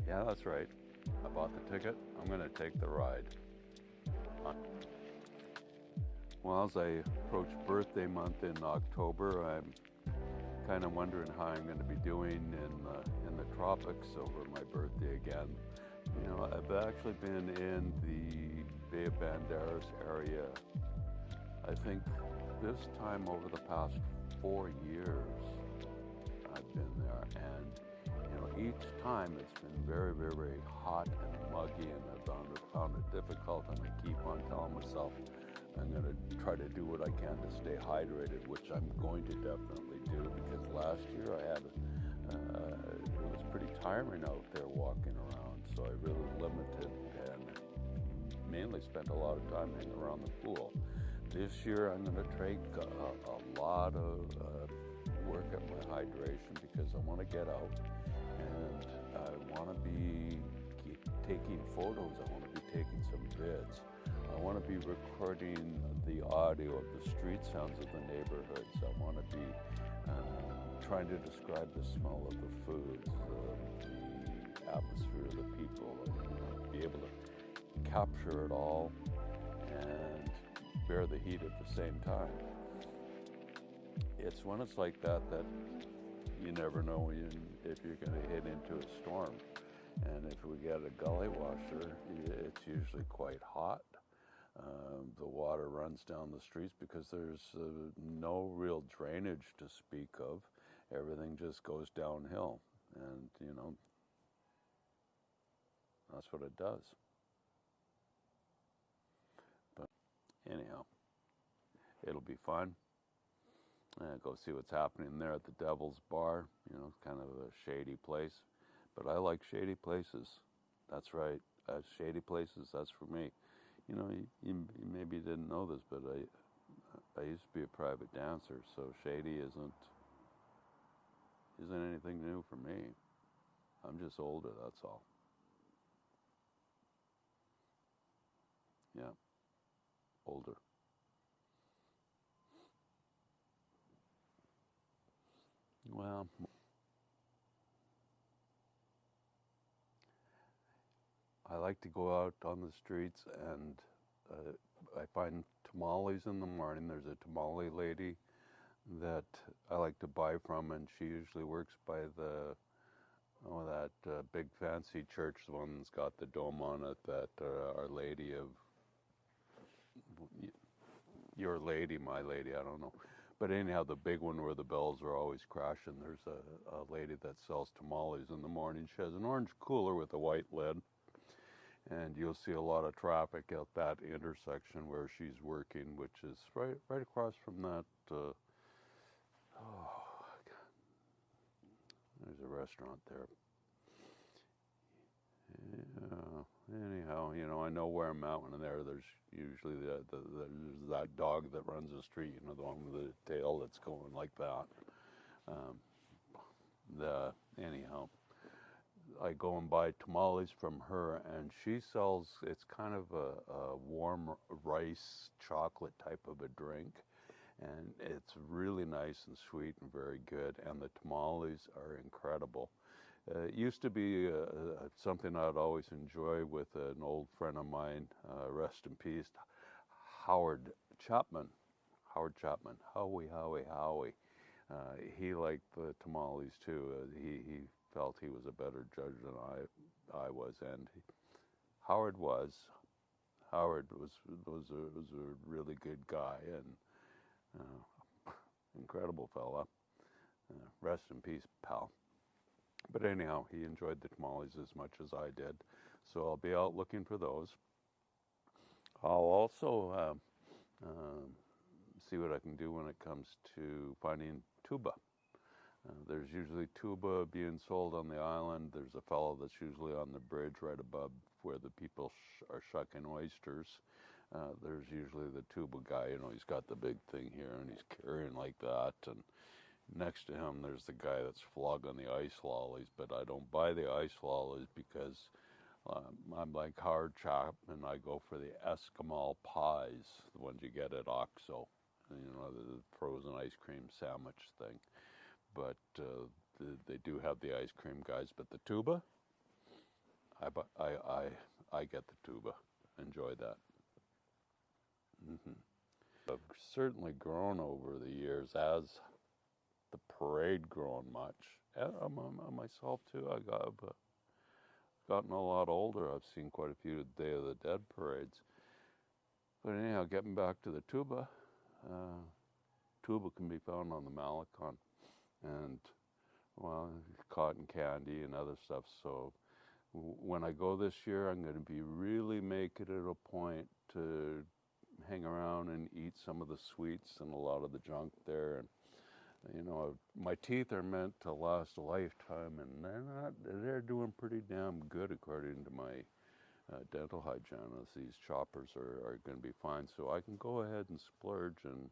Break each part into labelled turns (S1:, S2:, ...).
S1: Yeah, that's right. I bought the ticket. I'm going to take the ride. Well, as I approach birthday month in October, I'm kind of wondering how I'm going to be doing in the tropics over my birthday again. You know, I've actually been in the Bay of Banderas area. I think this time over the past 4 years, I've been there, and each time it's been very, very, very hot and muggy, and I've found it difficult. And I keep on telling myself I'm going to try to do what I can to stay hydrated, which I'm going to definitely do because last year I had it was pretty tiring out there walking around, so I really limited and mainly spent a lot of time hanging around the pool. This year I'm going to take a lot of work at my hydration because I want to get out and I want to be taking photos. I want to be taking some vids. I want to be recording the audio of the street sounds of the neighborhoods. I want to be trying to describe the smell of the foods, the atmosphere of the people, and be able to capture it all and bear the heat at the same time. It's when it's like that that you never know if you're going to hit into a storm. And if we get a gully washer, it's usually quite hot. The water runs down the streets because there's no real drainage to speak of. Everything just goes downhill. And, that's what it does. But anyhow, it'll be fun. Go see what's happening there at the Devil's Bar. Kind of a shady place. But I like shady places. That's right. Shady places, that's for me. You maybe didn't know this, but I used to be a private dancer, so shady isn't anything new for me. I'm just older, that's all. Yeah, older. Well, I like to go out on the streets and I find tamales in the morning. There's a tamale lady that I like to buy from, and she usually works by that big fancy church, the one that's got the dome on it, that Our Lady of Your Lady, My Lady, I don't know. But anyhow, the big one where the bells are always crashing, there's a lady that sells tamales in the morning. She has an orange cooler with a white lid, and you'll see a lot of traffic at that intersection where she's working, which is right across from that. Oh, there's a restaurant there. Yeah. Anyhow, I know where I'm at when there's usually there's that dog that runs the street. The one with the tail that's going like that. Um, anyhow, I go and buy tamales from her, and she sells. It's kind of a warm rice chocolate type of a drink, and it's really nice and sweet and very good. And the tamales are incredible. It used to be something I'd always enjoy with an old friend of mine, rest in peace, Howard Chapman. Howard Chapman. Howie, Howie, Howie. He liked the tamales too. He felt he was a better judge than I was, and Howard was. Howard was a really good guy and incredible fella. Rest in peace, pal. But anyhow, he enjoyed the tamales as much as I did, so I'll be out looking for those. I'll also see what I can do when it comes to finding tuba. There's usually tuba being sold on the island. There's a fellow that's usually on the bridge right above where the people are shucking oysters. There's usually the tuba guy. He's got the big thing here and he's carrying like that. And next to him, there's the guy that's flogging the ice lollies. But I don't buy the ice lollies because I'm like Howard Chapman. I go for the Eskimo pies, the ones you get at OXO. The frozen ice cream sandwich thing. But they do have the ice cream guys. But the tuba, I get the tuba. Enjoy that. I've certainly grown over the years as the parade grown much. And myself too. I've gotten a lot older. I've seen quite a few Day of the Dead parades. But anyhow, getting back to the tuba, uh, tuba can be found on the Malecon, and well, cotton candy and other stuff. So when I go this year, I'm going to be really making it a point to hang around and eat some of the sweets and a lot of the junk there. And you know, my teeth are meant to last a lifetime, and they're not. They're doing pretty damn good according to my dental hygienist. These choppers are going to be fine, so I can go ahead and splurge and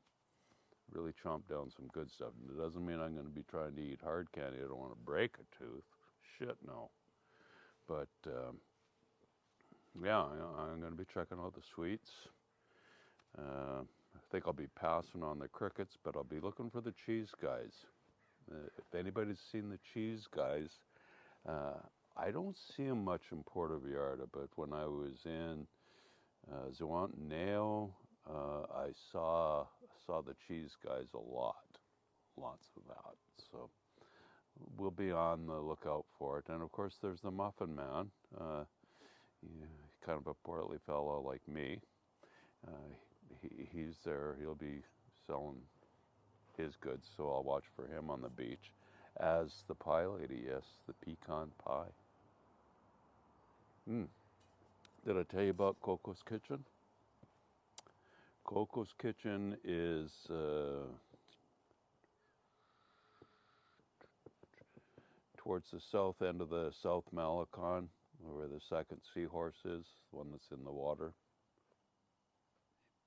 S1: really chomp down some good stuff. And it doesn't mean I'm going to be trying to eat hard candy. I don't want to break a tooth. Shit, no. But yeah, I'm going to be checking out the sweets. I think I'll be passing on the crickets, but I'll be looking for the cheese guys. If anybody's seen the cheese guys, I don't see them much in Puerto Vallarta, but when I was in Zihuatanejo, I saw the cheese guys a lot, lots of that. So we'll be on the lookout for it. And of course, there's the Muffin Man, kind of a portly fellow like me. He's there. He'll be selling his goods, so I'll watch for him on the beach. As the pie lady, yes, the pecan pie. Did I tell you about Coco's Kitchen? Coco's Kitchen is towards the south end of the South Malecon, where the second seahorse is, the one that's in the water.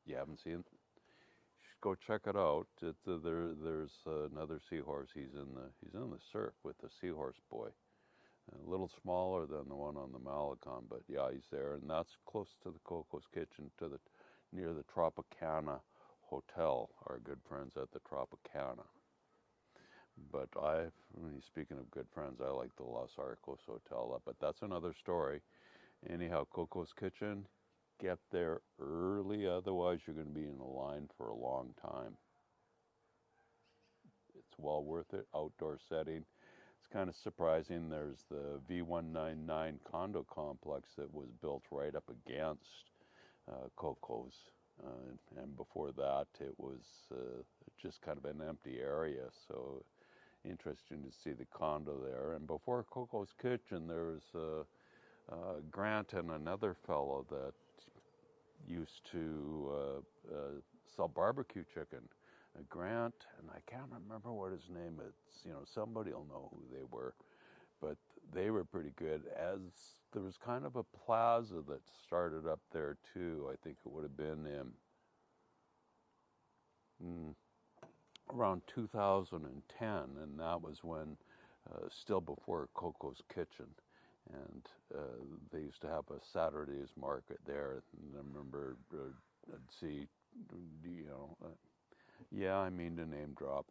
S1: You haven't seen it? You should go check it out. There's another seahorse. He's in the surf with the seahorse boy. A little smaller than the one on the Malecon, but yeah, he's there, and that's close to the Coco's Kitchen, near the Tropicana Hotel. Our good friends at the Tropicana. But speaking of good friends, I like the Los Arcos Hotel, but that's another story. Anyhow, Coco's Kitchen, get there early, otherwise you're going to be in a line for a long time. It's well worth it, outdoor setting. It's kind of surprising. There's the V199 condo complex that was built right up against Coco's. And before that, it was just kind of an empty area. So interesting to see the condo there. And before Coco's Kitchen, there was Grant and another fellow that used to sell barbecue chicken. Grant, and I can't remember what his name is. Somebody will know who they were, but they were pretty good. As there was kind of a plaza that started up there too. I think it would have been in around 2010, and that was when still before Coco's Kitchen. And they used to have a Saturday's market there. And I remember I'd see, yeah, I mean to name drop.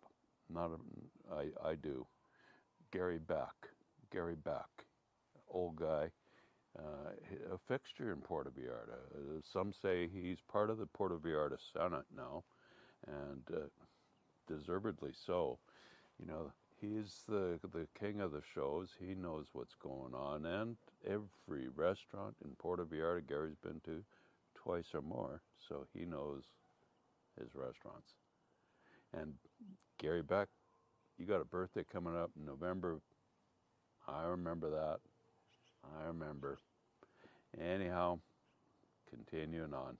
S1: I do. Gary Beck, old guy, a fixture in Puerto Vallarta. Some say he's part of the Puerto Vallarta Senate now, and deservedly so. He's the king of the shows. He knows what's going on, and every restaurant in Puerto Vallarta Gary's been to twice or more, so he knows his restaurants. And Gary Beck, you got a birthday coming up in November. I remember that. I remember. Anyhow, continuing on.